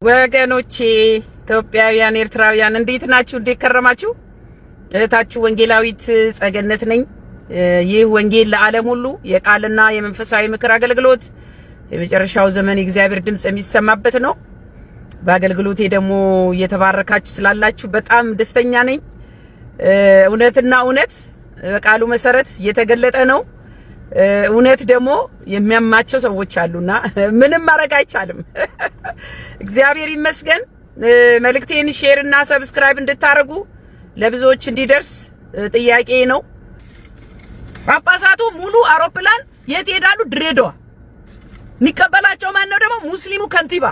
ወገኖቼ ኢትዮጵያውያን ኤርትራውያን እንዴት ናችሁ? እንዴት ከረማችሁ? እህታችሁ ወንጌላዊት ጸገነት ነኝ። ይህ ወንጌል ለዓለም ሁሉ የቃልና የመንፈሳዊ ምክር አገልግሎት የመጨረሻው ዘመን የእግዚአብሔር ድምጽ የሚሰማበት ነው። በአገልግሎቴ ደግሞ እየተባረካችሁ ስላላችሁ በጣም ደስተኛ ነኝ። እውነትና እውነት በቃሉ መሰረት እየተገለጠ ነው። እውነት ደግሞ የሚያማቸው ሰዎች አሉና ምንም ማድረግ አይቻልም። እግዚአብሔር ይመስገን። መልእክቴን ሼር እና ሰብስክራይብ እንድታረጉ ለብዙዎች እንዲደርስ ጥያቄ ነው። ጳጳሳቱ ሙሉ አውሮፕላን የት ሄዳሉ? ድሬዳዋ። የሚቀበላቸው ማን ነው? ደግሞ ሙስሊሙ ከንቲባ።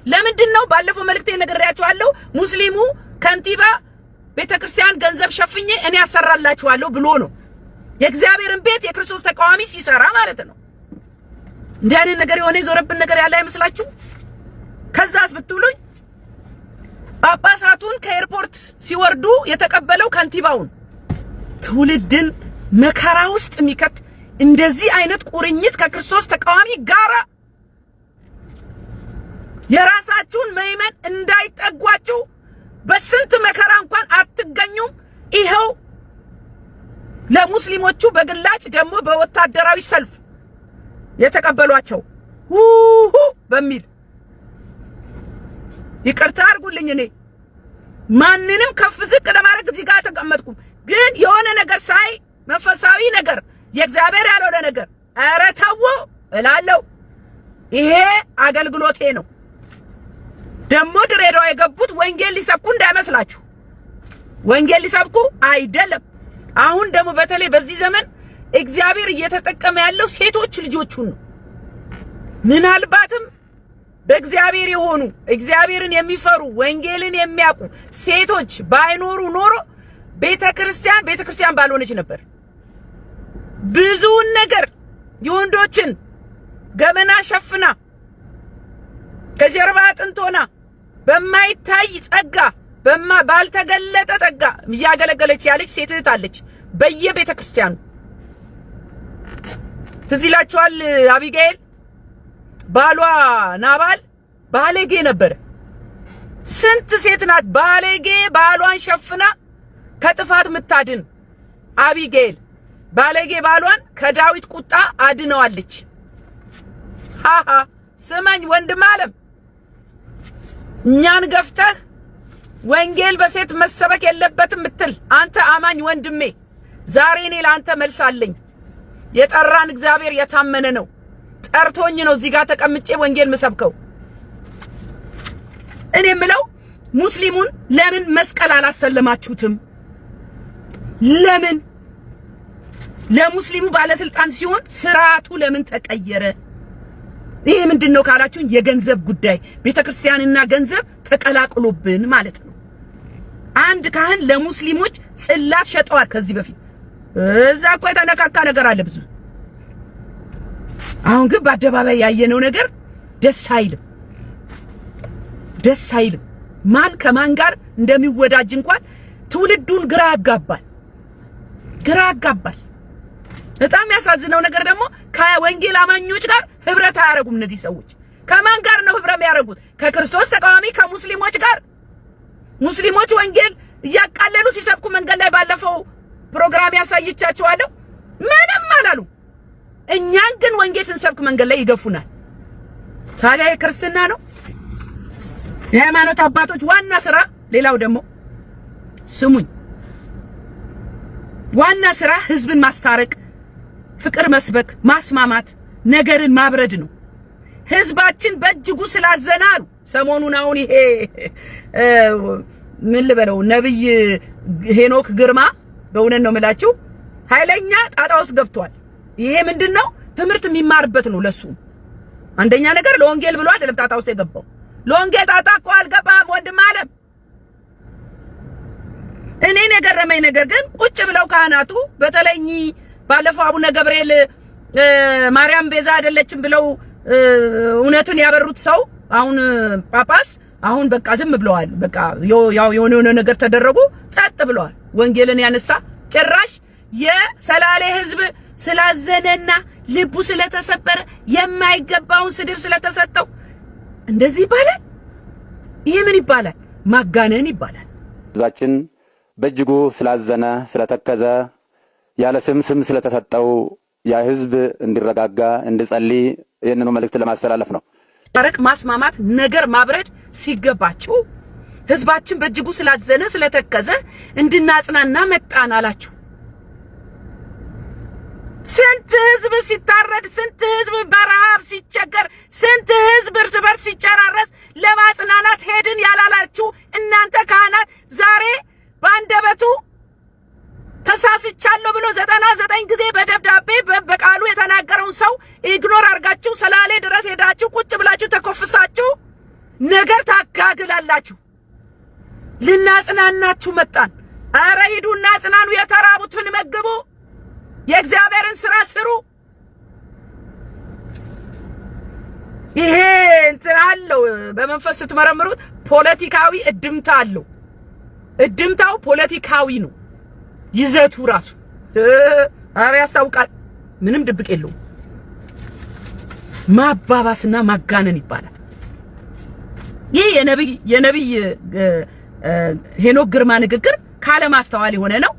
ለምንድነው? ባለፈው መልእክቴን ነግሬያችኋለሁ። ሙስሊሙ ከንቲባ ቤተክርስቲያን ገንዘብ ሸፍኜ እኔ ያሰራላችኋለሁ ብሎ ነው። የእግዚአብሔርን ቤት የክርስቶስ ተቃዋሚ ሲሰራ ማለት ነው። እንዲህ አይነት ነገር የሆነ የዞረብን ነገር ያለ አይመስላችሁ? ከዛስ ብትሉኝ ጳጳሳቱን ከኤርፖርት ሲወርዱ የተቀበለው ከንቲባውን። ትውልድን መከራ ውስጥ የሚከት እንደዚህ አይነት ቁርኝት ከክርስቶስ ተቃዋሚ ጋራ የራሳችሁን ምዕመን እንዳይጠጓችሁ በስንት መከራ እንኳን አትገኙም። ይሄው ለሙስሊሞቹ በግላጭ ደግሞ በወታደራዊ ሰልፍ የተቀበሏቸው በሚል ይቅርታ አድርጉልኝ። እኔ ማንንም ከፍ ዝቅ ለማድረግ እዚህ ጋር ተቀመጥኩም፣ ግን የሆነ ነገር ሳይ መንፈሳዊ ነገር የእግዚአብሔር ያልሆነ ነገር ኧረ ተው እላለሁ። ይሄ አገልግሎቴ ነው። ደግሞ ድሬዳዋ የገቡት ወንጌል ሊሰብኩ እንዳይመስላችሁ፣ ወንጌል ሊሰብኩ አይደለም። አሁን ደግሞ በተለይ በዚህ ዘመን እግዚአብሔር እየተጠቀመ ያለው ሴቶች ልጆቹን ነው። ምናልባትም በእግዚአብሔር የሆኑ እግዚአብሔርን የሚፈሩ ወንጌልን የሚያውቁ ሴቶች ባይኖሩ ኖሮ ቤተክርስቲያን ባልሆነች ነበር። ብዙውን ነገር የወንዶችን ገመና ሸፍና ከጀርባ አጥንቶና በማይታይ ጸጋ ባልተገለጠ ጸጋ እያገለገለች ያለች ሴት እህት አለች በየቤተክርስቲያኑ። ትዝ ይላችኋል አቢጌል ባሏ ናባል ባለጌ ነበር። ስንት ሴት ናት ባለጌ ባሏን ሸፍና ከጥፋት ምታድን? አቢጌል ባለጌ ባሏን ከዳዊት ቁጣ አድነዋለች። ስማኝ ወንድም ዓለም፣ እኛን ገፍተህ ወንጌል በሴት መሰበክ የለበትም ምትል አንተ አማኝ ወንድሜ፣ ዛሬ እኔ ለአንተ መልስ አለኝ። የጠራን እግዚአብሔር የታመነ ነው። ጠርቶኝ ነው እዚህ ጋር ተቀምጬ ወንጌል መሰብከው። እኔ የምለው ሙስሊሙን ለምን መስቀል አላሰለማችሁትም? ለምን ለሙስሊሙ ባለስልጣን ሲሆን ስርዓቱ ለምን ተቀየረ? ይሄ ምንድነው ካላችሁን የገንዘብ ጉዳይ፣ ቤተክርስቲያንና ገንዘብ ተቀላቅሎብን ማለት ነው። አንድ ካህን ለሙስሊሞች ጽላት ሸጠዋል ከዚህ በፊት። እዛ እኮ የተነካካ ነገር አለ ብዙ። አሁን ግን በአደባባይ ያየነው ነገር ደስ አይልም። ማን ከማን ጋር እንደሚወዳጅ እንኳን ትውልዱን ግራ ያጋባል። በጣም ያሳዝነው ነገር ደግሞ ከወንጌል አማኞች ጋር ህብረት አያረጉም። እነዚህ ሰዎች ከማን ጋር ነው ህብረት የሚያረጉት? ከክርስቶስ ተቃዋሚ ከሙስሊሞች ጋር። ሙስሊሞች ወንጌል እያቃለሉ ሲሰብኩ መንገድ ላይ ባለፈው ፕሮግራም ያሳይቻችኋለሁ፣ ምንም አላሉ። እኛን ግን ወንጌል ስንሰብክ መንገድ ላይ ይገፉናል። ታዲያ የክርስትና ነው? የሃይማኖት አባቶች ዋና ስራ፣ ሌላው ደግሞ ስሙኝ፣ ዋና ስራ ህዝብን ማስታረቅ፣ ፍቅር መስበክ፣ ማስማማት፣ ነገርን ማብረድ ነው። ህዝባችን በእጅጉ ስላዘናሉ ሰሞኑን አሁን ይሄ ምን ልበለው ነብይ ሄኖክ ግርማ በእውነት ነው የምላችሁ ኃይለኛ ጣጣ ውስጥ ገብቷል። ይሄ ምንድነው? ትምህርት የሚማርበት ነው ለሱ። አንደኛ ነገር ለወንጌል ብሎ አይደለም ጣጣ ውስጥ የገባው። ለወንጌል ጣጣ እኮ አልገባም ወንድም ዓለም። እኔ የገረመኝ ነገር ግን ቁጭ ብለው ካህናቱ በተለይ ባለፈው አቡነ ገብርኤል ማርያም ቤዛ አይደለችም ብለው እውነትን ያበሩት ሰው አሁን ጳጳስ አሁን በቃ ዝም ብለዋል። በቃ ያው የሆነ ነገር ተደረጉ፣ ጸጥ ብለዋል። ወንጌልን ያነሳ ጭራሽ የሰላሌ ህዝብ ስላዘነና ልቡ ስለተሰበረ የማይገባውን ስድብ ስለተሰጠው እንደዚህ ይባላል። ይሄ ምን ይባላል? ማጋነን ይባላል። ህዝባችን በእጅጉ ስላዘነ ስለተከዘ ያለ ስም ስለተሰጠው ያ ህዝብ እንዲረጋጋ እንዲጸልይ ይህንኑ መልእክት ለማስተላለፍ ነው። ታረቅ ማስማማት ነገር ማብረድ ሲገባችሁ ህዝባችን በእጅጉ ስላዘነ ስለተከዘ እንድናጽናና መጣን አላችሁ። ስንት ህዝብ ሲታረድ፣ ስንት ህዝብ በረሃብ ሲቸገር፣ ስንት ህዝብ እርስ በርስ ሲጨራረስ ለማጽናናት ሄድን ያላላችሁ እናንተ ካህናት ዛሬ በአንደበቱ ተሳስቻለሁ ብሎ 99 ጊዜ በደብዳቤ በቃሉ የተናገረውን ሰው ኢግኖር አድርጋችሁ ሰላሌ ድረስ ሄዳችሁ ቁጭ ብላችሁ ተኮፍሳችሁ ነገር ታጋግላላችሁ። ልናጽናናችሁ መጣን። አረ ሂዱና ጽናኑ፣ የተራቡትን መግቡ፣ የእግዚአብሔርን ስራ ስሩ። ይሄ እንትን አለው በመንፈስ ስትመረምሩት ፖለቲካዊ እድምታ አለው። እድምታው ፖለቲካዊ ነው። ይዘቱ ራሱ አረ ያስታውቃል። ምንም ድብቅ የለውም። ማባባስና ማጋነን ይባላል። ይህ የነብይ ሄኖክ ግርማ ንግግር ካለ ማስተዋል የሆነ ነው።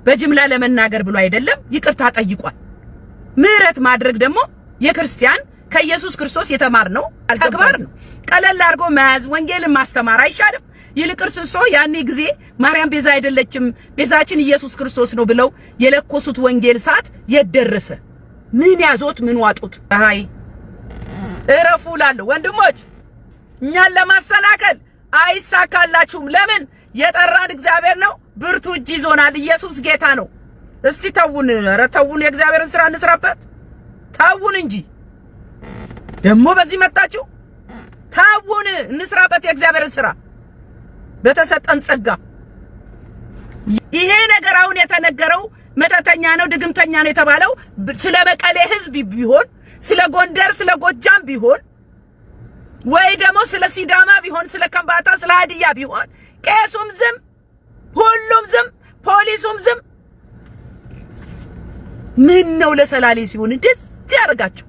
በጅምላ ለመናገር ብሎ አይደለም፣ ይቅርታ ጠይቋል። ምህረት ማድረግ ደግሞ የክርስቲያን ከኢየሱስ ክርስቶስ የተማርነው ተግባር ነው። ቀለል አድርጎ መያዝ ወንጌልን ማስተማር አይሻልም? ይልቅስ እርሶ ያኔ ጊዜ ማርያም ቤዛ አይደለችም ቤዛችን ኢየሱስ ክርስቶስ ነው ብለው የለኮሱት ወንጌል ሰዓት የደረሰ ምን ያዞት ምን ዋጡት? አይ እረፉ እላለሁ ወንድሞች። እኛን ለማሰናከል አይሳካላችሁም። ለምን? የጠራን እግዚአብሔር ነው። ብርቱ እጅ ይዞናል። ኢየሱስ ጌታ ነው። እስቲ ተውን፣ ኧረ ተውን፣ የእግዚአብሔርን ስራ እንስራበት። ተውን እንጂ ደግሞ በዚህ መጣችሁ። ተውን፣ እንስራበት የእግዚአብሔርን ስራ በተሰጠን ጸጋ። ይሄ ነገር አሁን የተነገረው መተተኛ ነው ድግምተኛ ነው የተባለው ስለ መቀሌ ህዝብ ቢሆን፣ ስለ ጎንደር ስለ ጎጃም ቢሆን፣ ወይ ደግሞ ስለ ሲዳማ ቢሆን፣ ስለ ከምባታ ስለ ሀዲያ ቢሆን ቄሱም ዝም፣ ሁሉም ዝም፣ ፖሊሱም ዝም። ምን ነው ለሰላሌ ሲሆን እንደዚህ ያደርጋችሁ?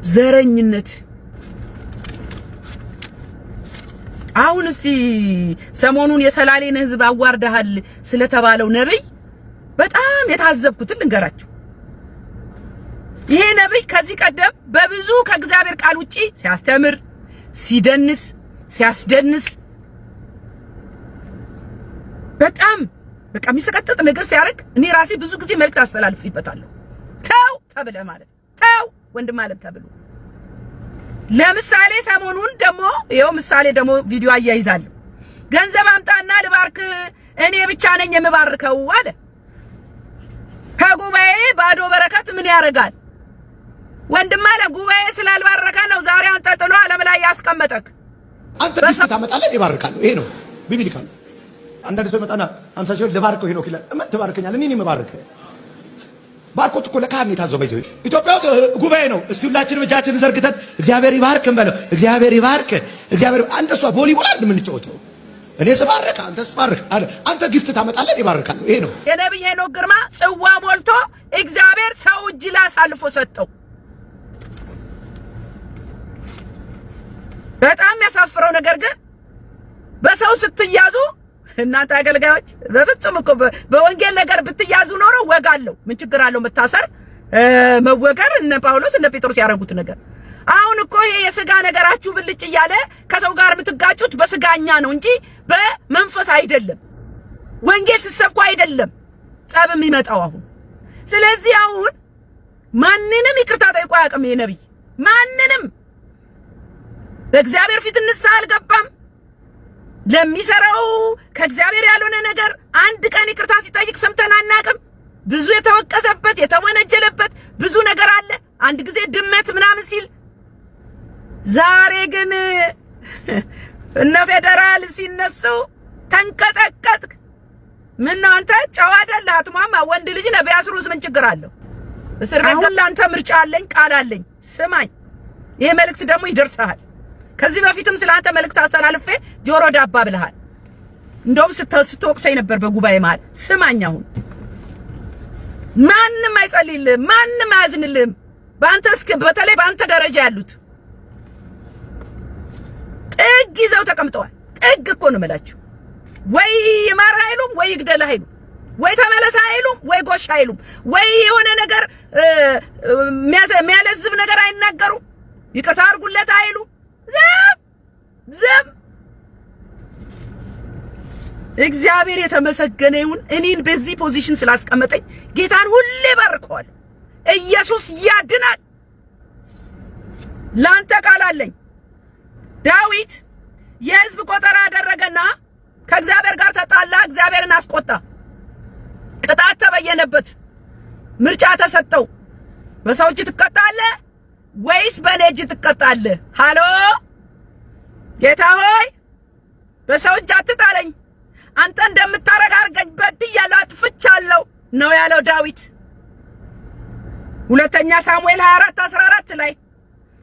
ዘረኝነት። አሁን እስቲ ሰሞኑን የሰላሌን ህዝብ አዋርደሃል ስለተባለው ነብይ በጣም የታዘብኩትን ልንገራችሁ። ይሄ ነብይ ከዚህ ቀደም በብዙ ከእግዚአብሔር ቃል ውጪ ሲያስተምር፣ ሲደንስ፣ ሲያስደንስ በጣም በቃ የሚሰቀጥጥ ነገር ሲያደርግ እኔ ራሴ ብዙ ጊዜ መልእክት አስተላልፍበታለሁ። ተው ተብለ ማለት ተው ወንድም አለም ተብሎ ለምሳሌ ሰሞኑን ደግሞ ይሄው ምሳሌ ደግሞ ቪዲዮ አያይዛለሁ። ገንዘብ አምጣና ልባርክ እኔ ብቻ ነኝ የምባርከው አለ። ከጉባኤ ባዶ በረከት ምን ያደርጋል? ወንድም አለ ጉባኤ ስላልባረከ ነው ዛሬ አንተ ጥሎ ዓለም ላይ ያስቀመጠክ። አንተ ዲስት ታመጣለህ ይባርካለሁ። ይሄ ነው ቢብሊካል። አንዳንድ ሰው መጣና 50 ሺህ ልባርከው ሄኖክ ይላል። እምን ትባርከኛለህ? እኔ ነኝ የምባርክ። ባርኮት እኮ ለካህን የታዘው በይዘው ኢትዮጵያ ውስጥ ጉባኤ ነው። እስቲ ሁላችንም እጃችንን ዘርግተን እግዚአብሔር ይባርክ እንበለው። እግዚአብሔር ይባርክ። እግዚአብሔር አንደሷ ቮሊቦል አይደል የምንጫወተው? እኔ ስባርክ አንተ ስባርክ አለ። አንተ ጊፍት ታመጣለህ ይባርካለሁ። ይሄ ነው የነብይ ሄኖክ ግርማ ጽዋ ሞልቶ እግዚአብሔር ሰው እጅ ላይ አሳልፎ ሰጠው። በጣም ያሳፍረው ነገር ግን በሰው ስትያዙ እናንተ አገልጋዮች በፍጹም እኮ በወንጌል ነገር ብትያዙ ኖሮ ወጋለው ምን ችግር አለው? መታሰር መወገር እነ ጳውሎስ እነ ጴጥሮስ ያደረጉት ነገር። አሁን እኮ ይሄ የስጋ ነገራችሁ ብልጭ እያለ ከሰው ጋር የምትጋጩት በስጋኛ ነው እንጂ በመንፈስ አይደለም። ወንጌል ሲሰብኩ አይደለም ጸብ የሚመጣው አሁን። ስለዚህ አሁን ማንንም ይቅርታ ጠይቆ አያውቅም ይሄ ነብይ። ማንንም በእግዚአብሔር ፊት ንስሐ አልገባም። ለሚሰራው ከእግዚአብሔር ያልሆነ ነገር አንድ ቀን ይቅርታ ሲጠይቅ ሰምተን አናውቅም። ብዙ የተወቀሰበት የተወነጀለበት ብዙ ነገር አለ። አንድ ጊዜ ድመት ምናምን ሲል፣ ዛሬ ግን እነ ፌደራል ሲነሱ ተንቀጠቀጥክ። ምን ነው አንተ ጨዋ አይደለህ? አትሟማ ወንድ ልጅ ነህ። ቢያስሩስ ምን ችግር አለው? እስር ቤት አሁን ላንተ ምርጫ አለኝ፣ ቃል አለኝ። ስማኝ፣ ይሄ መልእክት ደግሞ ይደርሳል። ከዚህ በፊትም ስላንተ መልእክት አስተላልፌ ጆሮ ዳባ ብለሃል። እንደውም ስትወቅሰኝ ነበር በጉባኤ መሃል። ስማኝ፣ አሁን ማንንም አይጸልይልህም፣ ማንንም አያዝንልህም። በአንተ በተለይ በአንተ ደረጃ ያሉት ጥግ ይዘው ተቀምጠዋል። ጥግ እኮ ነው የምላችሁ። ወይ ይማር አይሉም፣ ወይ ይግደል አይሉም፣ ወይ ተመለስ አይሉም፣ ወይ ጎሽ አይሉም፣ ወይ የሆነ ነገር የሚያለዝብ ነገር አይናገሩም፣ ይቅርታ አድርጉለት አይሉም። ዝም እግዚአብሔር የተመሰገነ ይሁን። እኔን በዚህ ፖዚሽን ስላስቀመጠኝ ጌታን ሁሌ ባርከዋል። ኢየሱስ ያድናል። ላንተ ቃል አለኝ። ዳዊት የሕዝብ ቆጠራ አደረገና ከእግዚአብሔር ጋር ተጣላ፣ እግዚአብሔርን አስቆጣ። ቅጣት ተበየነበት፣ ምርጫ ተሰጠው። በሰው እጅ ትቀጣለህ ወይስ በእኔ እጅ ትቀጣለህ? ሃሎ ጌታ ሆይ በሰው እጅ አትጣለኝ፣ አንተ እንደምታረግ አድርገኝ፣ በድያለሁ፣ አጥፍቻለሁ ነው ያለው ዳዊት። ሁለተኛ ሳሙኤል 24:14 ላይ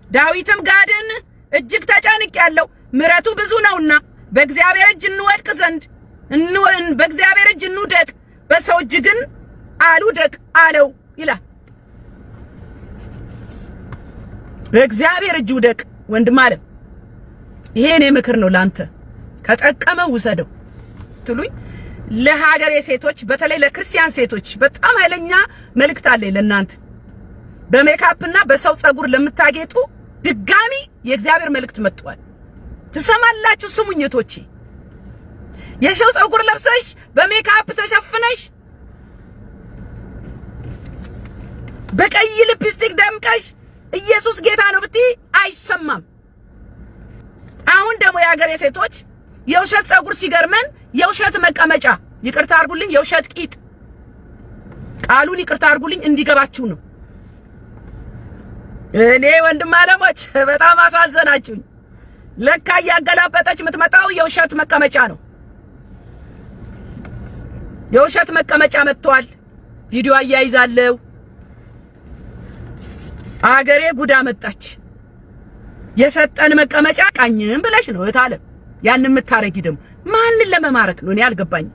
ዳዊትም ጋድን እጅግ ተጨንቄያለሁ፣ ምሕረቱ ብዙ ነውና በእግዚአብሔር እጅ እንወድቅ ዘንድ በእግዚአብሔር እጅ እንውደቅ፣ በሰው እጅ ግን አልውደቅ አለው ይላል። በእግዚአብሔር እጅ ውደቅ ወንድም አለ። ይሄ እኔ ምክር ነው ላንተ፣ ከጠቀመው ውሰደው ትሉኝ። ለሀገሬ ሴቶች፣ በተለይ ለክርስቲያን ሴቶች በጣም ኃይለኛ መልእክት አለኝ ለእናንተ። በሜካፕና በሰው ጸጉር ለምታጌጡ ድጋሚ የእግዚአብሔር መልእክት መጥቷል። ትሰማላችሁ? ስሙኝ እህቶቼ። የሰው ጸጉር ለብሰሽ በሜካፕ ተሸፍነሽ በቀይ ሊፕስቲክ ደምቀሽ ኢየሱስ ጌታ ነው ብትይ አይሰማም። አሁን ደግሞ የሀገሬ ሴቶች የውሸት ጸጉር ሲገርመን የውሸት መቀመጫ፣ ይቅርታ አድርጉልኝ፣ የውሸት ቂጥ፣ ቃሉን ይቅርታ አድርጉልኝ እንዲገባችሁ ነው። እኔ ወንድም አለሞች በጣም አሳዘናችሁኝ። ለካ እያገላበጠች የምትመጣው የውሸት መቀመጫ ነው። የውሸት መቀመጫ መጥቷል። ቪዲዮ አያይዛለሁ። አገሬ ጉዳ መጣች። የሰጠን መቀመጫ ቃኝም ብለሽ ነው እታለ ያን የምታረጊ ደግሞ ማንን ለመማረክ ነው? እኔ አልገባኝም።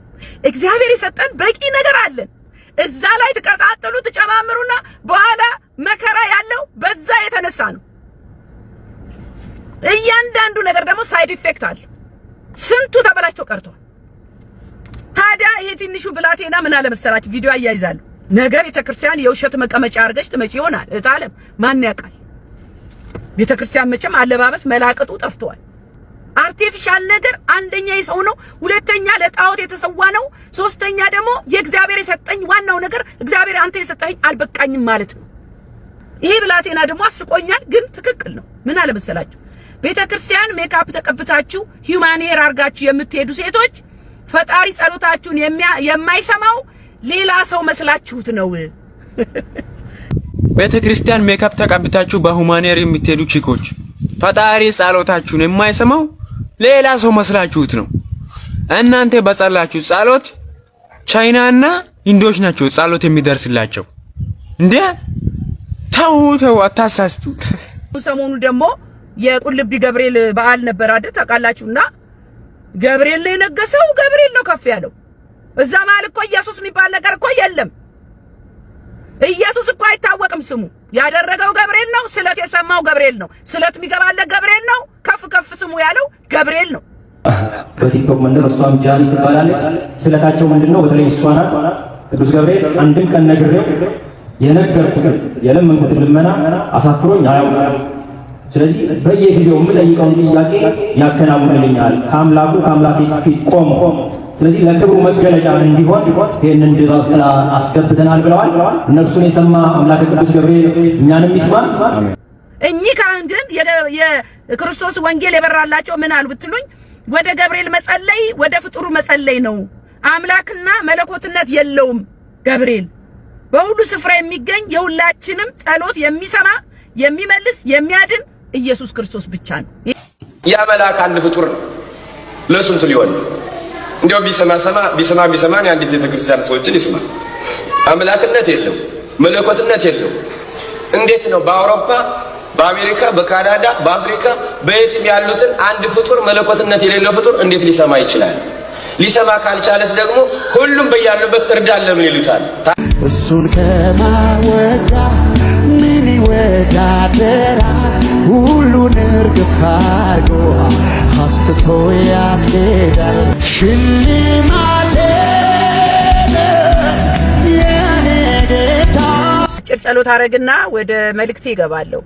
እግዚአብሔር የሰጠን በቂ ነገር አለን። እዛ ላይ ተቀጣጥሉ ተጨማምሩና በኋላ መከራ ያለው በዛ የተነሳ ነው። እያንዳንዱ ነገር ደግሞ ሳይድ ኢፌክት አለ። ስንቱ ተበላሽቶ ቀርቷል። ታዲያ ይሄ ትንሹ ብላቴና ምን አለ መሰላችሁ? ቪዲዮ አያይዛለሁ። ነገ ቤተክርስቲያን የውሸት መቀመጫ አርገሽ ትመጪ ይሆናል። እታለም ማን ያውቃል? ቤተክርስቲያን መቼም አለባበስ መላቀጡ ጠፍቷል። አርቲፊሻል ነገር አንደኛ የሰው ነው፣ ሁለተኛ ለጣዖት የተሰዋ ነው፣ ሶስተኛ ደግሞ የእግዚአብሔር የሰጠኝ ዋናው ነገር እግዚአብሔር አንተ የሰጠኝ አልበቃኝም ማለት ነው። ይሄ ብላቴና ደግሞ አስቆኛል፣ ግን ትክክል ነው። ምን አለ መሰላችሁ? ቤተክርስቲያን ሜካፕ ተቀብታችሁ ሂውማን ሄር አርጋችሁ የምትሄዱ ሴቶች ፈጣሪ ጸሎታችሁን የማይሰማው ሌላ ሰው መስላችሁት ነው። ቤተክርስቲያን ሜካፕ ተቀብታችሁ በሂውማን ሄር የምትሄዱ ቺኮች ፈጣሪ ጸሎታችሁን የማይሰማው ሌላ ሰው መስላችሁት ነው። እናንተ በጸላችሁ ጸሎት ቻይናና ኢንዶች ናቸው ጸሎት የሚደርስላቸው። እንዴ ተው አታሳስቱ። ሰሞኑ ደግሞ የቁልቢ ገብርኤል በዓል ነበር አይደል? ታውቃላችሁና ገብርኤል ላይ ነገሰው፣ ገብርኤል ነው ከፍ ያለው። እዛ ማለት እኮ ኢየሱስ የሚባል ነገር እኮ የለም። ኢየሱስ እኮ አይታወቅም ስሙ። ያደረገው ገብርኤል ነው። ስለት የሰማው ገብርኤል ነው። ስለት የሚገባለት ገብርኤል ነው። ከፍ ስሙ ያለው ገብርኤል ነው። በቲክቶክ መንደር እሷም ጃኒ ትባላለች። ስለታቸው ምንድነው? በተለይ እሷ ናት። ቅዱስ ገብርኤል አንድም ቀን ነግሬው የነገርኩትን የለመንኩትን ልመና አሳፍሮኝ አያውቅም። ስለዚህ በየጊዜው የምጠይቀውን ጥያቄ ያከናውንልኛል ከአምላኬ ፊት ቆሞ። ስለዚህ ለክብሩ መገለጫ እንዲሆን ይሄንን ድባብ ጥላ አስገብተናል ብለዋል። እነርሱን የሰማ አምላክ ቅዱስ ገብርኤል እኛንም ይስማል። እኚህ ካህን ግን የክርስቶስ ወንጌል የበራላቸው ምን አሉ ብትሉኝ፣ ወደ ገብርኤል መጸለይ ወደ ፍጡሩ መጸለይ ነው። አምላክና መለኮትነት የለውም። ገብርኤል በሁሉ ስፍራ የሚገኝ የሁላችንም ጸሎት የሚሰማ የሚመልስ የሚያድን ኢየሱስ ክርስቶስ ብቻ ነው። ያ መልአክ አንድ ፍጡር ነው። ለስንቱ ሊሆን እንዲያው ቢሰማን የአንዲት ቤተክርስቲያን ሰዎችን ይስማ። አምላክነት የለው፣ መለኮትነት የለው። እንዴት ነው በአውሮፓ፣ በአሜሪካ፣ በካናዳ፣ በአፍሪካ በየትም ያሉትን አንድ ፍጡር መለኮትነት የሌለው ፍጡር እንዴት ሊሰማ ይችላል? ሊሰማ ካልቻለስ ደግሞ ሁሉም በያሉበት እርዳን ለምን ይሉታል? እሱን ከማወዳ ምን ይወዳደራል? ሁሉን እርግፍ አድርጎ አስትቶ ያስኬዳል ሽልማቴ የኔ ጌታ። አጭር ጸሎት አረግና ወደ መልእክቴ ይገባለሁ።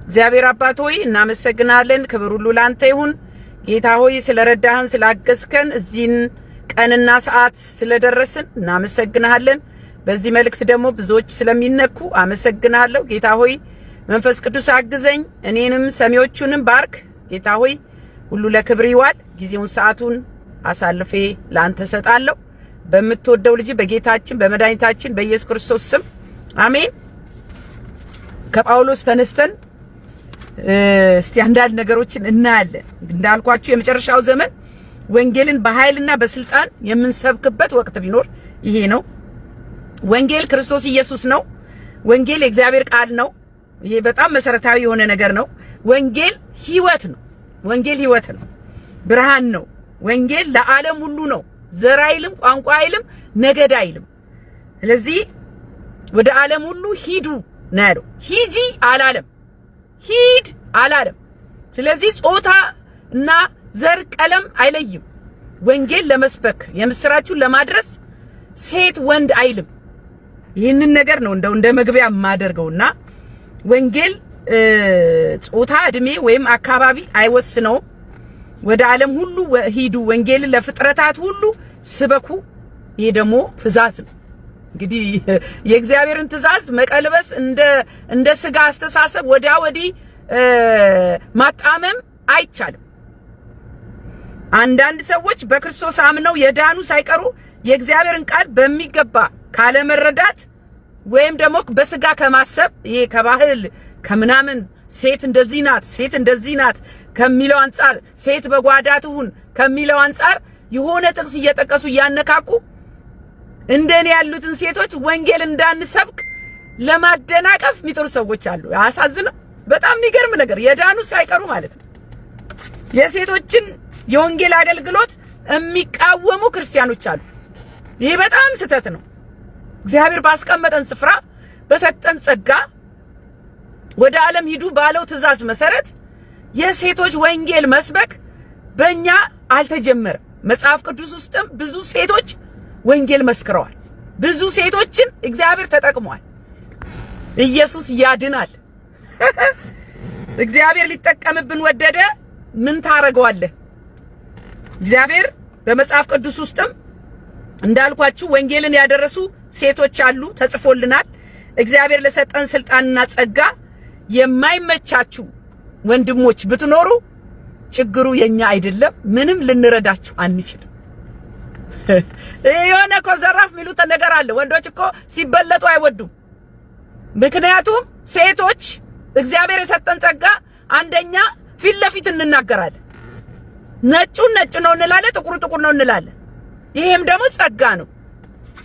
እግዚአብሔር አባት ሆይ እናመሰግናለን። ክብር ሁሉ ላንተ ይሁን። ጌታ ሆይ ስለረዳህን ስላገዝከን እዚህን ቀንና ሰዓት ስለደረስን እናመሰግናለን። በዚህ መልእክት ደግሞ ብዙዎች ስለሚነኩ አመሰግናለሁ። ጌታ ሆይ መንፈስ ቅዱስ አግዘኝ፣ እኔንም ሰሚዎቹንም ባርክ። ጌታ ሆይ ሁሉ ለክብር ይዋል። ጊዜውን ሰዓቱን አሳልፌ ላንተ ሰጣለሁ በምትወደው ልጅ በጌታችን በመድኃኒታችን በኢየሱስ ክርስቶስ ስም አሜን። ከጳውሎስ ተነስተን እስቲ አንዳንድ ነገሮችን እናያለን። እንዳልኳችሁ የመጨረሻው ዘመን ወንጌልን በኃይልና በስልጣን የምንሰብክበት ወቅት ቢኖር ይሄ ነው። ወንጌል ክርስቶስ ኢየሱስ ነው። ወንጌል የእግዚአብሔር ቃል ነው። ይሄ በጣም መሰረታዊ የሆነ ነገር ነው። ወንጌል ህይወት ነው። ወንጌል ህይወት ነው፣ ብርሃን ነው። ወንጌል ለዓለም ሁሉ ነው። ዘር አይልም፣ ቋንቋ አይልም፣ ነገድ አይልም። ስለዚህ ወደ ዓለም ሁሉ ሂዱ ነው ያለው። ሂጂ አላለም፣ ሂድ አላለም። ስለዚህ ጾታ እና ዘር ቀለም አይለይም። ወንጌል ለመስበክ የምስራቹን ለማድረስ ሴት ወንድ አይልም። ይህንን ነገር ነው እንደ መግቢያ የማደርገውና ወንጌል ጾታ፣ እድሜ ወይም አካባቢ አይወስነውም። ወደ ዓለም ሁሉ ሂዱ፣ ወንጌልን ለፍጥረታት ሁሉ ስበኩ። ይሄ ደግሞ ትእዛዝ ነው። እንግዲህ የእግዚአብሔርን ትእዛዝ መቀልበስ እንደ ስጋ አስተሳሰብ ወዲያ ወዲህ ማጣመም አይቻልም። አንዳንድ ሰዎች በክርስቶስ አምነው የዳኑ ሳይቀሩ የእግዚአብሔርን ቃል በሚገባ ካለመረዳት ወይም ደግሞ በስጋ ከማሰብ ይሄ ከባህል ከምናምን ሴት እንደዚህ ናት ሴት እንደዚህ ናት ከሚለው አንፃር ሴት በጓዳ ትሁን ከሚለው አንፃር የሆነ ጥቅስ እየጠቀሱ እያነካኩ እንደኔ ያሉትን ሴቶች ወንጌል እንዳንሰብክ ለማደናቀፍ የሚጥሩ ሰዎች አሉ። ያሳዝናል። በጣም የሚገርም ነገር የዳኑ ሳይቀሩ ማለት ነው። የሴቶችን የወንጌል አገልግሎት የሚቃወሙ ክርስቲያኖች አሉ። ይሄ በጣም ስህተት ነው። እግዚአብሔር ባስቀመጠን ስፍራ በሰጠን ጸጋ ወደ ዓለም ሂዱ ባለው ትእዛዝ መሰረት የሴቶች ወንጌል መስበክ በእኛ አልተጀመረም። መጽሐፍ ቅዱስ ውስጥም ብዙ ሴቶች ወንጌል መስክረዋል። ብዙ ሴቶችን እግዚአብሔር ተጠቅሟል። ኢየሱስ ያድናል። እግዚአብሔር ሊጠቀምብን ወደደ። ምን ታረጋዋለህ? እግዚአብሔር በመጽሐፍ ቅዱስ ውስጥም እንዳልኳችሁ ወንጌልን ያደረሱ ሴቶች አሉ፣ ተጽፎልናል። እግዚአብሔር ለሰጠን ስልጣንና ጸጋ የማይመቻችሁ ወንድሞች ብትኖሩ ችግሩ የኛ አይደለም። ምንም ልንረዳችሁ አንችልም። የሆነ እኮ ዘራፍ የሚሉት ነገር አለ። ወንዶች እኮ ሲበለጡ አይወዱም። ምክንያቱም ሴቶች እግዚአብሔር የሰጠን ጸጋ አንደኛ ፊት ለፊት እንናገራለን። ነጩን ነጭ ነው እንላለን፣ ጥቁሩ ጥቁር ነው እንላለን። ይሄም ደግሞ ጸጋ ነው።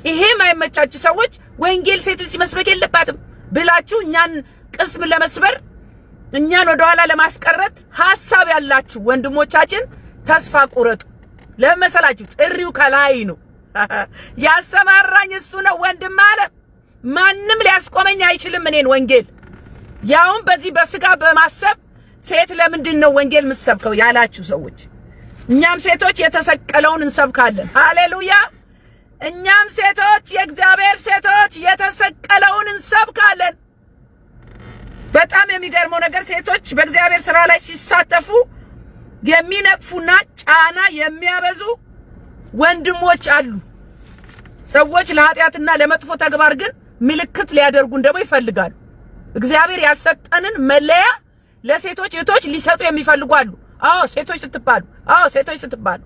ይሄም አይመቻችሁ ሰዎች ወንጌል ሴት ልጅ መስበክ የለባትም ብላችሁ እኛን ቅስም ለመስበር እኛን ወደ ኋላ ለማስቀረት ሐሳብ ያላችሁ ወንድሞቻችን ተስፋ ቁረጡ። ለመሰላችሁ ጥሪው ከላይ ነው። ያሰማራኝ እሱ ነው። ወንድም አለ ማንም ሊያስቆመኝ አይችልም እኔን ወንጌል። ያውም በዚህ በስጋ በማሰብ ሴት ለምንድን ነው ወንጌል የምትሰብከው ያላችሁ ሰዎች፣ እኛም ሴቶች የተሰቀለውን እንሰብካለን። ሃሌሉያ! እኛም ሴቶች የእግዚአብሔር ሴቶች የተሰቀለውን እንሰብካለን። በጣም የሚገርመው ነገር ሴቶች በእግዚአብሔር ስራ ላይ ሲሳተፉ የሚነቅፉና ጫና የሚያበዙ ወንድሞች አሉ። ሰዎች ለኃጢአትና ለመጥፎ ተግባር ግን ምልክት ሊያደርጉን ደግሞ ይፈልጋሉ። እግዚአብሔር ያልሰጠንን መለያ ለሴቶች እህቶች ሊሰጡ የሚፈልጉ አሉ። አዎ ሴቶች ስትባሉ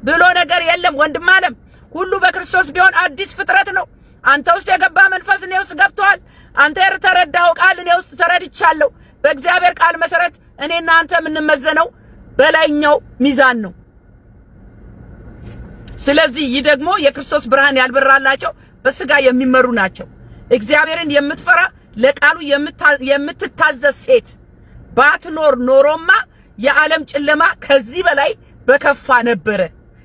ብሎ ነገር የለም። ወንድም ዓለም ሁሉ በክርስቶስ ቢሆን አዲስ ፍጥረት ነው። አንተ ውስጥ የገባ መንፈስ እኔ ውስጥ ገብቷል። አንተ የተረዳኸው ቃል እኔ ውስጥ ተረድቻለሁ። በእግዚአብሔር ቃል መሰረት እኔና አንተ የምንመዘነው በላይኛው ሚዛን ነው። ስለዚህ ይህ ደግሞ የክርስቶስ ብርሃን ያልበራላቸው በስጋ የሚመሩ ናቸው። እግዚአብሔርን የምትፈራ ለቃሉ የምትታዘዝ ሴት ባትኖር ኖሮማ የዓለም ጨለማ ከዚህ በላይ በከፋ ነበረ።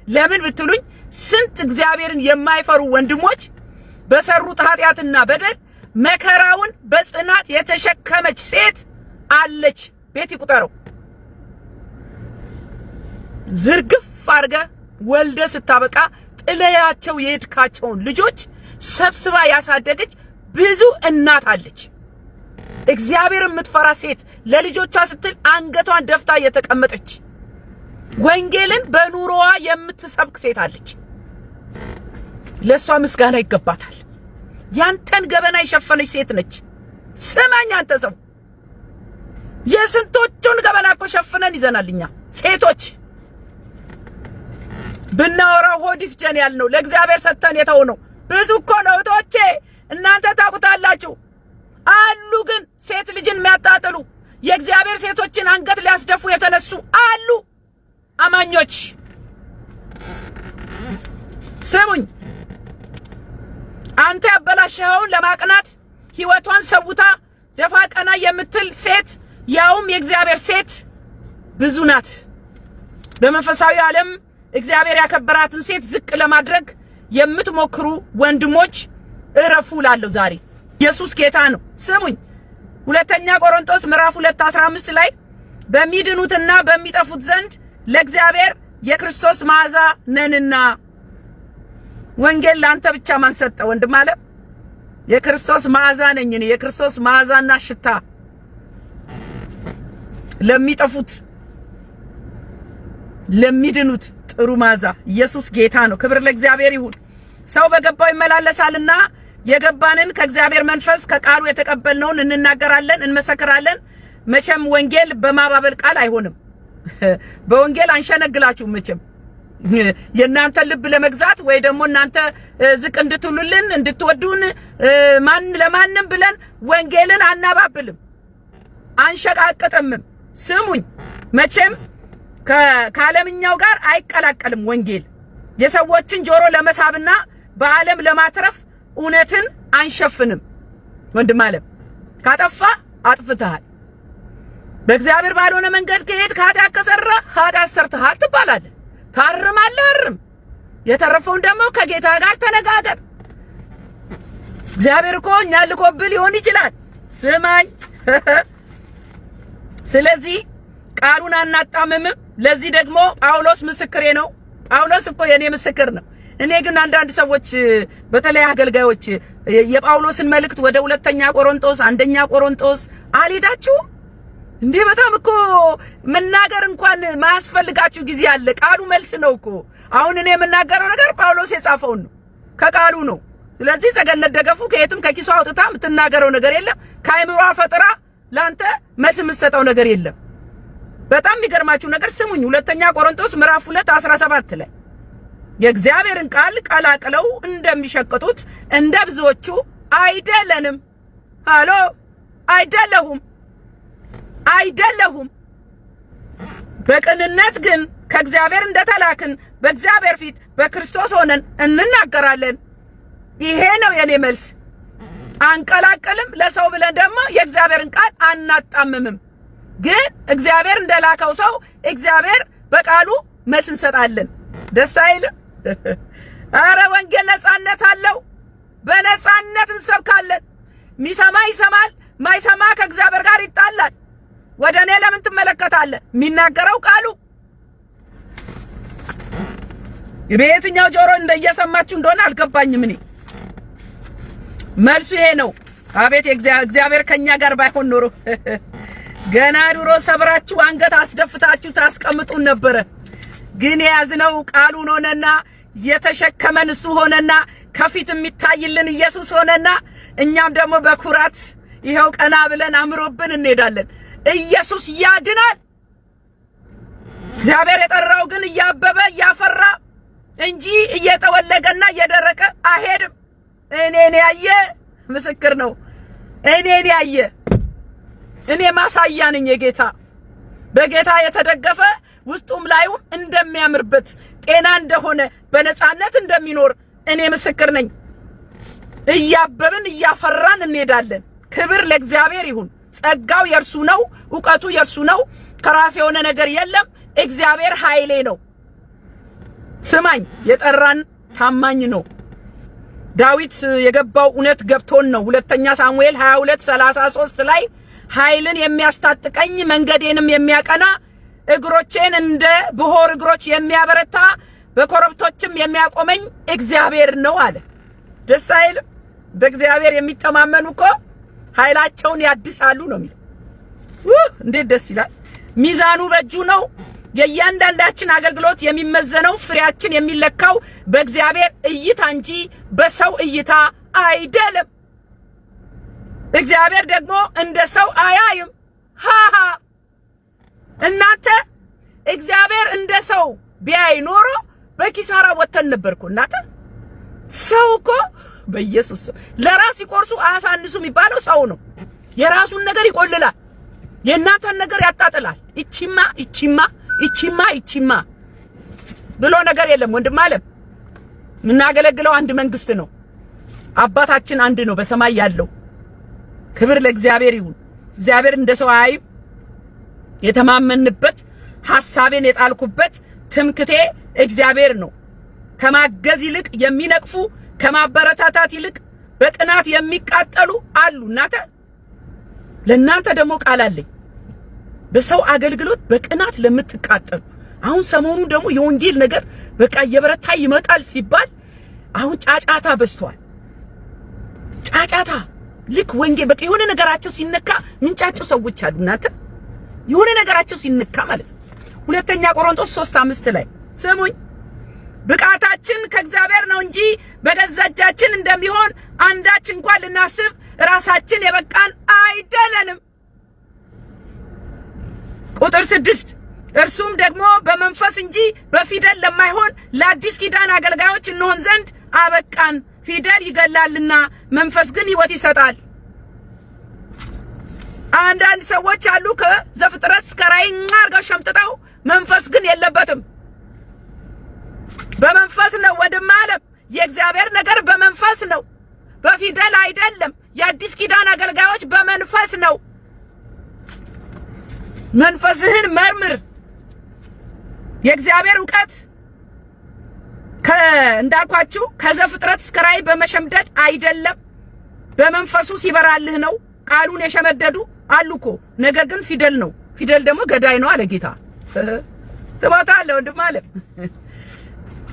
ለምን ብትሉኝ ስንት እግዚአብሔርን የማይፈሩ ወንድሞች በሰሩት ኃጢአትና በደል መከራውን በጽናት የተሸከመች ሴት አለች። ቤት ይቁጠረው። ዝርግፍ አርገ ወልደ ስታበቃ ጥለያቸው የሄድካቸውን ልጆች ሰብስባ ያሳደገች ብዙ እናት አለች። እግዚአብሔር የምትፈራ ሴት ለልጆቿ ስትል አንገቷን ደፍታ የተቀመጠች ወንጌልን በኑሮዋ የምትሰብክ ሴት አለች። ለሷ ምስጋና ይገባታል። ያንተን ገበና የሸፈነች ሴት ነች። ስማኝ አንተ ሰው፣ የስንቶቹን ገበና እኮ ሸፍነን ይዘናልኛ ሴቶች። ብናወራው ሆድ ይፍጀን ያልነው ለእግዚአብሔር ሰጥተን የተውነው ብዙ እኮ ነው እህቶቼ፣ እናንተ ታውቁታላችሁ። አሉ ግን ሴት ልጅን የሚያጣጥሉ የእግዚአብሔር ሴቶችን አንገት ሊያስደፉ የተነሱ አሉ አማኞች። ስሙኝ፣ አንተ ያበላሽኸውን ለማቅናት ህይወቷን ሰውታ ደፋ ቀና የምትል ሴት ያውም የእግዚአብሔር ሴት ብዙ ናት። በመንፈሳዊ ዓለም እግዚአብሔር ያከበራትን ሴት ዝቅ ለማድረግ የምትሞክሩ ወንድሞች እረፉ ላለው ዛሬ ኢየሱስ ጌታ ነው። ስሙኝ፣ ሁለተኛ ቆሮንቶስ ምዕራፍ 2:15 ላይ በሚድኑትና በሚጠፉት ዘንድ ለእግዚአብሔር የክርስቶስ መዓዛ ነንና። ወንጌል ላንተ ብቻ ማን ሰጠ ወንድም አለ? የክርስቶስ መዓዛ ነኝ እኔ፣ የክርስቶስ መዓዛና ሽታ ለሚጠፉት ለሚድኑት ጥሩ መዓዛ። ኢየሱስ ጌታ ነው። ክብር ለእግዚአብሔር ይሁን። ሰው በገባው ይመላለሳልና የገባንን ከእግዚአብሔር መንፈስ ከቃሉ የተቀበልነውን እንናገራለን፣ እንመሰክራለን። መቼም ወንጌል በማባበል ቃል አይሆንም። በወንጌል አንሸነግላችሁም መቼም የእናንተ ልብ ለመግዛት ወይ ደግሞ እናንተ ዝቅ እንድትሉልን እንድትወዱን ለማንም ብለን ወንጌልን አናባብልም፣ አንሸቃቅጥምም። ስሙኝ፣ መቼም ከዓለምኛው ጋር አይቀላቀልም ወንጌል። የሰዎችን ጆሮ ለመሳብና በዓለም ለማትረፍ እውነትን አንሸፍንም። ወንድም ዓለም ካጠፋ አጥፍተሃል። በእግዚአብሔር ባልሆነ መንገድ ከሄድ ኃጢአት ከሰራ ኃጢአት ሰርተሃል ትባላለህ። ታርማለህ፣ አርም። የተረፈውን ደግሞ ከጌታ ጋር ተነጋገር። እግዚአብሔር እኮ እኛ ልኮብህ ሊሆን ይችላል። ስማኝ። ስለዚህ ቃሉን አናጣምምም። ለዚህ ደግሞ ጳውሎስ ምስክሬ ነው። ጳውሎስ እኮ የኔ ምስክር ነው። እኔ ግን አንዳንድ ሰዎች በተለይ አገልጋዮች የጳውሎስን መልእክት ወደ ሁለተኛ ቆሮንቶስ አንደኛ ቆሮንቶስ አልሄዳችሁም እንዴ? በጣም እኮ መናገር እንኳን ማያስፈልጋችሁ ጊዜ አለ። ቃሉ መልስ ነው እኮ። አሁን እኔ የምናገረው ነገር ጳውሎስ የጻፈውን ነው፣ ከቃሉ ነው። ስለዚህ ጸገነት ደገፉ ከየትም ከኪሷ አውጥታ የምትናገረው ነገር የለም። ከአይምሯ ፈጥራ ላንተ መልስ የምትሰጠው ነገር የለም። በጣም የሚገርማችሁ ነገር ስሙኝ። ሁለተኛ ቆሮንቶስ ምዕራፍ 2:17 ላይ የእግዚአብሔርን ቃል ቀላቅለው እንደሚሸቅጡት እንደ ብዙዎቹ አይደለንም። ሃሎ፣ አይደለሁም። በቅንነት ግን ከእግዚአብሔር እንደተላክን በእግዚአብሔር ፊት በክርስቶስ ሆነን እንናገራለን። ይሄ ነው የኔ መልስ። አንቀላቅልም። ለሰው ብለን ደግሞ የእግዚአብሔርን ቃል አናጣምምም። ግን እግዚአብሔር እንደላከው ሰው እግዚአብሔር በቃሉ መልስ እንሰጣለን። ደስ አይልም? አረ ወንጌል ነፃነት አለው። በነፃነት እንሰብካለን። ሚሰማ ይሰማል፣ ማይሰማ ከእግዚአብሔር ጋር ይጣላል። ወደ እኔ ለምን ትመለከታለህ? የሚናገረው ቃሉ በየትኛው ጆሮ እንደየሰማችሁ እንደሆነ አልገባኝም። እኔ መልሱ ይሄ ነው። አቤት እግዚአብሔር ከኛ ጋር ባይሆን ኖሮ ገና ድሮ ሰብራችሁ አንገት አስደፍታችሁ ታስቀምጡን ነበረ። ግን የያዝነው ቃሉን ሆነና የተሸከመን እሱ ሆነና ከፊት የሚታይልን ኢየሱስ ሆነና እኛም ደግሞ በኩራት ይሄው ቀና ብለን አምሮብን እንሄዳለን። ኢየሱስ ያድናል። እግዚአብሔር የጠራው ግን እያበበ እያፈራ እንጂ እየተወለገና እየደረቀ አይሄድም። እኔን ያየ ምስክር ነው። እኔን ያየ እኔ ማሳያ ነኝ። የጌታ በጌታ የተደገፈ ውስጡም ላዩም እንደሚያምርበት ጤና እንደሆነ በነፃነት እንደሚኖር እኔ ምስክር ነኝ። እያበብን እያፈራን እንሄዳለን። ክብር ለእግዚአብሔር ይሁን። ጸጋው የርሱ ነው፣ ዕውቀቱ የርሱ ነው። ከራስ የሆነ ነገር የለም። እግዚአብሔር ኃይሌ ነው። ስማኝ፣ የጠራን ታማኝ ነው። ዳዊት የገባው እውነት ገብቶን ነው። ሁለተኛ ሳሙኤል 22:33 ላይ ኃይልን የሚያስታጥቀኝ መንገዴንም የሚያቀና እግሮቼን እንደ ብሆር እግሮች የሚያበረታ በኮረብቶችም የሚያቆመኝ እግዚአብሔር ነው አለ። ደስ አይልም? በእግዚአብሔር የሚተማመኑ እኮ ኃይላቸውን ያድሳሉ ነው የሚለው። እንዴት ደስ ይላል! ሚዛኑ በእጁ ነው። የእያንዳንዳችን አገልግሎት የሚመዘነው ፍሬያችን የሚለካው በእግዚአብሔር እይታ እንጂ በሰው እይታ አይደለም። እግዚአብሔር ደግሞ እንደ ሰው አያይም። ሃሃ እናንተ እግዚአብሔር እንደ ሰው ቢያይ ኖሮ በኪሳራ ወተን ነበርኩ። እናንተ ሰው እኮ በኢየሱስ ለራስ ይቆርሱ አያሳንሱ የሚባለው ሰው ነው። የራሱን ነገር ይቆልላል፣ የእናንተን ነገር ያጣጥላል። ይቺማ ብሎ ነገር የለም። ወንድም አለም የምናገለግለው አንድ መንግስት ነው። አባታችን አንድ ነው በሰማይ ያለው። ክብር ለእግዚአብሔር ይሁን። እግዚአብሔር እንደ ሰው አያይም። የተማመንበት ሐሳቤን የጣልኩበት ትምክቴ እግዚአብሔር ነው። ከማገዝ ይልቅ የሚነቅፉ ከማበረታታት ይልቅ በቅናት የሚቃጠሉ አሉ። ለእናንተ ደግሞ ቃል አለኝ። በሰው አገልግሎት በቅናት ለምትቃጠሉ አሁን ሰሞኑን ደግሞ የወንጌል ነገር በቃ እየበረታ ይመጣል ሲባል አሁን ጫጫታ በዝቷል። ጫጫታ ልክ ወንጌል በቃ የሆነ ነገራቸው ሲነካ ምንጫቸው ሰዎች አሉ። የሆነ ነገራቸው ሲነካ ማለት ነው። ሁለተኛ ቆሮንቶስ 3:5 ላይ ስሙኝ፣ ብቃታችን ከእግዚአብሔር ነው እንጂ በገዛ እጃችን እንደሚሆን አንዳች እንኳን ልናስብ ራሳችን የበቃን አይደለንም። ቁጥር 6 እርሱም ደግሞ በመንፈስ እንጂ በፊደል ለማይሆን ለአዲስ ኪዳን አገልጋዮች እንሆን ዘንድ አበቃን። ፊደል ይገላልና መንፈስ ግን ሕይወት ይሰጣል። አንዳንድ ሰዎች አሉ ከዘፍጥረት እስከ ራዕይ አርገው ሸምጥጠው መንፈስ ግን የለበትም። በመንፈስ ነው ወንድም አለም። የእግዚአብሔር ነገር በመንፈስ ነው፣ በፊደል አይደለም። የአዲስ ኪዳን አገልጋዮች በመንፈስ ነው። መንፈስህን መርምር። የእግዚአብሔር ዕውቀት እንዳልኳችሁ ከዘፍጥረት እስከ ራዕይ በመሸምደድ አይደለም፣ በመንፈሱ ሲበራልህ ነው። ቃሉን የሸመደዱ አሉኮ፣ ነገር ግን ፊደል ነው። ፊደል ደግሞ ገዳይ ነው አለ ጌታ። ትሞታለህ ወንድም አለም።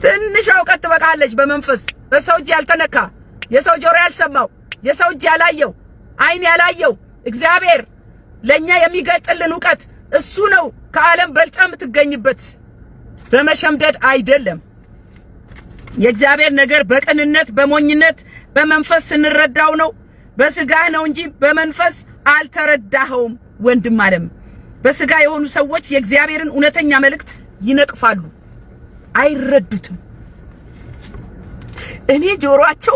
ትንሽ ዕውቀት ትበቃለች በመንፈስ በሰው እጅ ያልተነካ፣ የሰው ጆሮ ያልሰማው፣ የሰው እጅ ያላየው፣ አይን ያላየው እግዚአብሔር ለኛ የሚገልጥልን ዕውቀት እሱ ነው። ከዓለም በልጣ የምትገኝበት በመሸምደድ አይደለም። የእግዚአብሔር ነገር በቅንነት በሞኝነት በመንፈስ ስንረዳው ነው። በስጋህ ነው እንጂ በመንፈስ አልተረዳኸውም። ወንድም አለም በስጋ የሆኑ ሰዎች የእግዚአብሔርን እውነተኛ መልእክት ይነቅፋሉ፣ አይረዱትም። እኔ ጆሮአቸው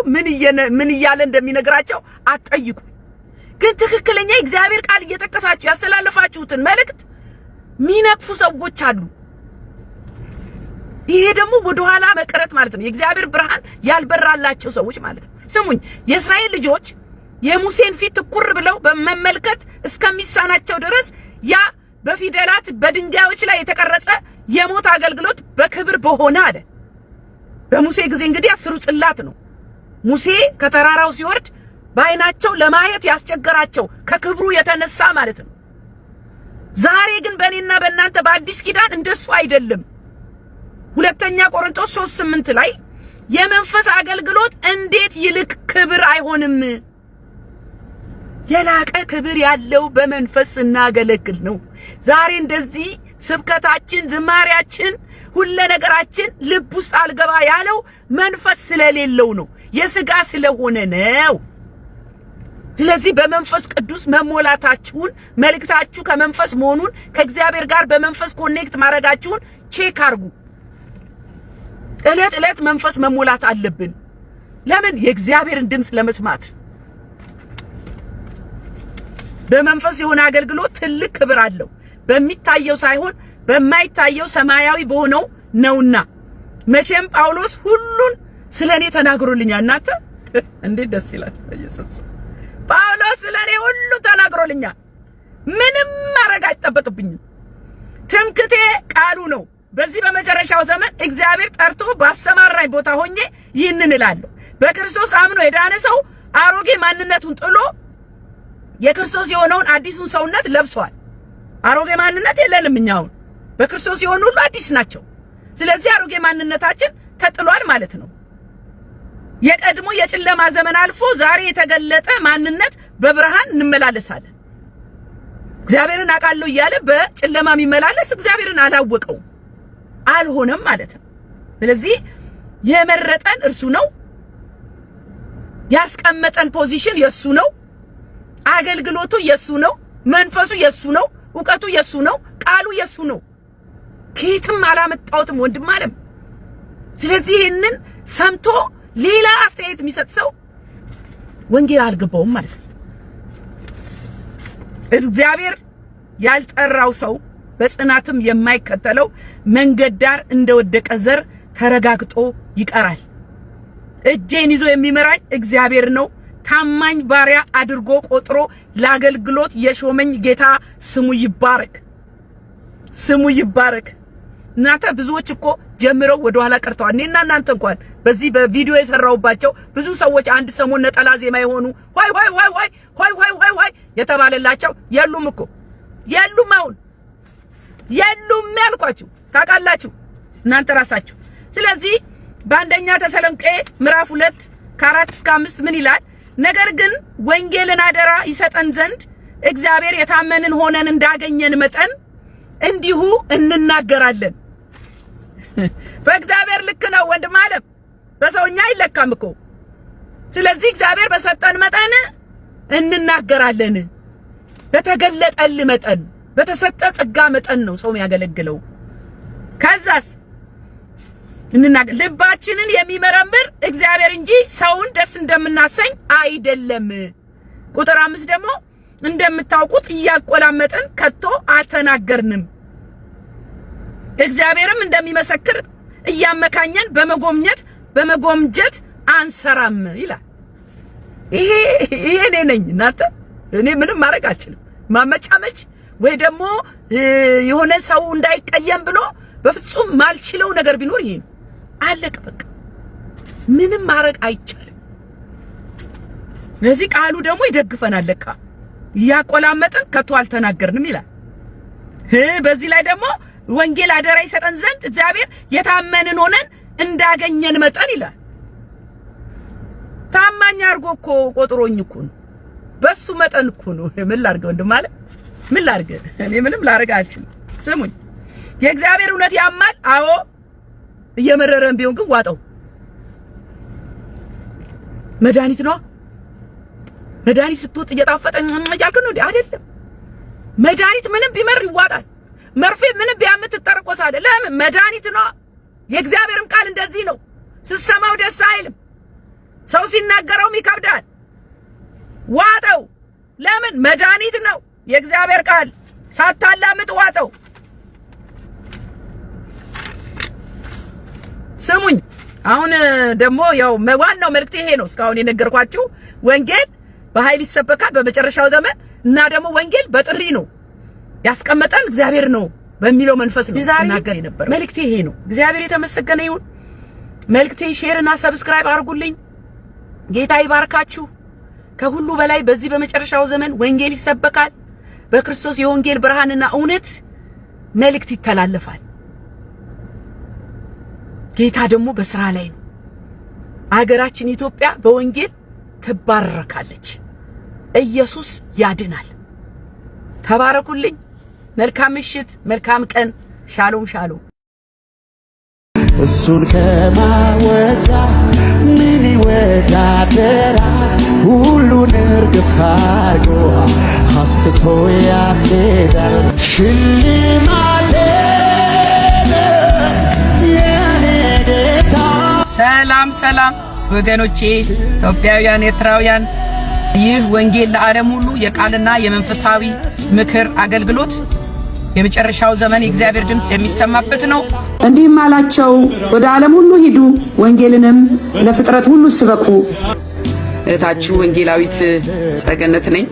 ምን እያለ እንደሚነግራቸው አትጠይቁ። ግን ትክክለኛ የእግዚአብሔር ቃል እየጠቀሳችሁ ያስተላለፋችሁትን መልእክት ሚነቅፉ ሰዎች አሉ። ይሄ ደግሞ ወደ ኋላ መቅረት ማለት ነው። የእግዚአብሔር ብርሃን ያልበራላቸው ሰዎች ማለት ነው። ስሙኝ፣ የእስራኤል ልጆች የሙሴን ፊት ትኩር ብለው በመመልከት እስከሚሳናቸው ድረስ ያ በፊደላት በድንጋዮች ላይ የተቀረጸ የሞት አገልግሎት በክብር በሆነ አለ። በሙሴ ጊዜ እንግዲህ 10 ጽላት ነው። ሙሴ ከተራራው ሲወርድ በአይናቸው ለማየት ያስቸገራቸው ከክብሩ የተነሳ ማለት ነው። ዛሬ ግን በእኔና በእናንተ በአዲስ ኪዳን እንደሱ አይደለም። ሁለተኛ ቆሮንቶስ 3:8 ላይ የመንፈስ አገልግሎት እንዴት ይልቅ ክብር አይሆንም? የላቀ ክብር ያለው በመንፈስ እናገለግል ነው። ዛሬ እንደዚህ ስብከታችን፣ ዝማሪያችን፣ ሁሉ ነገራችን ልብ ውስጥ አልገባ ያለው መንፈስ ስለሌለው ነው፣ የሥጋ ስለሆነ ነው። ስለዚህ በመንፈስ ቅዱስ መሞላታችሁን፣ መልእክታችሁ ከመንፈስ መሆኑን፣ ከእግዚአብሔር ጋር በመንፈስ ኮኔክት ማድረጋችሁን ቼክ አርጉ። ዕለት መንፈስ መሞላት አለብን። ለምን? የእግዚአብሔርን ድምጽ ለመስማት። በመንፈስ የሆነ አገልግሎት ትልቅ ክብር አለው። በሚታየው ሳይሆን በማይታየው ሰማያዊ በሆነው ነውና። መቼም ጳውሎስ ሁሉን ስለኔ ተናግሮልኛል። እናንተ እንዴት ደስ ይላል! ኢየሱስ ጳውሎስ ስለኔ ሁሉ ተናግሮልኛል። ምንም ማድረግ አይጠበቅብኝም። ትምክቴ ቃሉ ነው። በዚህ በመጨረሻው ዘመን እግዚአብሔር ጠርቶ ባሰማራኝ ቦታ ሆኜ ይህንን እላለሁ። በክርስቶስ አምኖ የዳነ ሰው አሮጌ ማንነቱን ጥሎ የክርስቶስ የሆነውን አዲሱን ሰውነት ለብሷል። አሮጌ ማንነት የለንም እኛ አሁን በክርስቶስ የሆኑ ሁሉ አዲስ ናቸው። ስለዚህ አሮጌ ማንነታችን ተጥሏል ማለት ነው። የቀድሞ የጨለማ ዘመን አልፎ ዛሬ የተገለጠ ማንነት በብርሃን እንመላለሳለን። እግዚአብሔርን አውቃለሁ እያለ በጨለማ የሚመላለስ እግዚአብሔርን አላወቀው አልሆነም ማለት ነው። ስለዚህ የመረጠን እርሱ ነው። ያስቀመጠን ፖዚሽን የሱ ነው። አገልግሎቱ የሱ ነው። መንፈሱ የሱ ነው። ዕውቀቱ የሱ ነው። ቃሉ የሱ ነው። ከየትም አላመጣሁትም ወንድም አለም። ስለዚህ ይህንን ሰምቶ ሌላ አስተያየት የሚሰጥ ሰው ወንጌል አልገባውም ማለት ነው። እግዚአብሔር ያልጠራው ሰው በጽናትም የማይከተለው መንገድ ዳር እንደወደቀ ዘር ተረጋግጦ ይቀራል። እጄን ይዞ የሚመራኝ እግዚአብሔር ነው። ታማኝ ባሪያ አድርጎ ቆጥሮ ለአገልግሎት የሾመኝ ጌታ ስሙ ይባረክ፣ ስሙ ይባረክ። እናንተ ብዙዎች እኮ ጀምረው ወደ ኋላ ቀርተዋል። እኔና እናንተ እንኳን በዚህ በቪዲዮ የሰራውባቸው ብዙ ሰዎች አንድ ሰሞን ነጠላ ዜማ የሆኑ ሆይ ሆይ ሆይ ሆይ ሆይ ሆይ ሆይ ሆይ የተባለላቸው የሉም እኮ የሉም። አሁን የሉም ያልኳችሁ ታውቃላችሁ እናንተ ራሳችሁ። ስለዚህ በአንደኛ ተሰሎንቄ ምዕራፍ 2 ከ4 እስከ 5 ምን ይላል? ነገር ግን ወንጌልን አደራ ይሰጠን ዘንድ እግዚአብሔር የታመንን ሆነን እንዳገኘን መጠን እንዲሁ እንናገራለን። በእግዚአብሔር ልክ ነው ወንድም አለም፣ በሰውኛ አይለካም እኮ። ስለዚህ እግዚአብሔር በሰጠን መጠን እንናገራለን። በተገለጠል መጠን፣ በተሰጠ ጸጋ መጠን ነው ሰው የሚያገለግለው። ከዛስ ልባችንን የሚመረምር እግዚአብሔር እንጂ ሰውን ደስ እንደምናሰኝ አይደለም። ቁጥር 5 ደግሞ እንደምታውቁት እያቆላመጥን ከቶ አልተናገርንም፣ እግዚአብሔርም እንደሚመሰክር እያመካኘን በመጎምጀት አንሰራም ይላል። ይሄ እኔ ነኝ እናንተ። እኔ ምንም ማድረግ አልችልም። ማመቻመች ወይ ደግሞ የሆነ ሰው እንዳይቀየም ብሎ በፍጹም ማልችለው ነገር ቢኖር ይሄ ነው። አለቀ በቃ። ምንም ማድረግ አይቻልም። ለዚህ ቃሉ ደግሞ ይደግፈናል። ለካ እያቆላመጥን ከቶ አልተናገርንም ይላል። በዚህ ላይ ደግሞ ወንጌል አደራ ይሰጠን ዘንድ እግዚአብሔር የታመንን ሆነን እንዳገኘን መጠን ይላል። ታማኝ አድርጎ እኮ ቆጥሮኝ እኮ ነው። በሱ መጠን እኮ ነው። ምን ላድርግ ወንድም ማለት ምን ላድርግ? እኔ ምንም ላድርግ አልችልም። ስሙኝ፣ የእግዚአብሔር እውነት ያማል። አዎ እየመረረን ቢሆን ግን ዋጠው። መድኃኒት ነው። መድኃኒት ስትወጥ እየጣፈጠኝ እያልክ ነው አይደለም። መድኃኒት ምንም ቢመር ይዋጣል። መርፌ ምንም ቢያምት ትጠረቆሳለህ። ለምን? መድኃኒት ነው። የእግዚአብሔርም ቃል እንደዚህ ነው። ስትሰማው ደስ አይልም፣ ሰው ሲናገረውም ይከብዳል። ዋጠው። ለምን? መድኃኒት ነው የእግዚአብሔር ቃል። ሳታላምጥ ዋጠው። ስሙኝ፣ አሁን ደግሞ ያው ዋናው መልእክት ይሄ ነው። እስካሁን የነገርኳችሁ ወንጌል በኃይል ይሰበካል በመጨረሻው ዘመን እና ደግሞ ወንጌል በጥሪ ነው ያስቀመጠን እግዚአብሔር ነው በሚለው መንፈስ ነው ሲናገር የነበረው። መልእክቴ ይሄ ነው። እግዚአብሔር የተመሰገነ ይሁን። መልእክቴን ሼር እና ሰብስክራይብ አድርጉልኝ። ጌታ ይባርካችሁ። ከሁሉ በላይ በዚህ በመጨረሻው ዘመን ወንጌል ይሰበካል። በክርስቶስ የወንጌል ብርሃንና እውነት መልእክት ይተላለፋል። ጌታ ደግሞ በስራ ላይ ነው። አገራችን ኢትዮጵያ በወንጌል ትባረካለች። ኢየሱስ ያድናል። ተባረኩልኝ። መልካም ምሽት፣ መልካም ቀን። ሻሎም ሻሎም። እሱን ከማወዳ ምን ይወዳደራል? ሁሉን እርግፍ አድርጎ አስትቶ ያስኬዳል። ሽልማቴ የኔ ጌታ። ሰላም ሰላም ወገኖቼ፣ ኢትዮጵያውያን፣ ኤርትራውያን፣ ይህ ወንጌል ለዓለም ሁሉ የቃልና የመንፈሳዊ ምክር አገልግሎት የመጨረሻው ዘመን የእግዚአብሔር ድምጽ የሚሰማበት ነው። እንዲህም አላቸው፣ ወደ ዓለም ሁሉ ሂዱ፣ ወንጌልንም ለፍጥረት ሁሉ ስበኩ። እህታችሁ ወንጌላዊት ጸገነት ነኝ።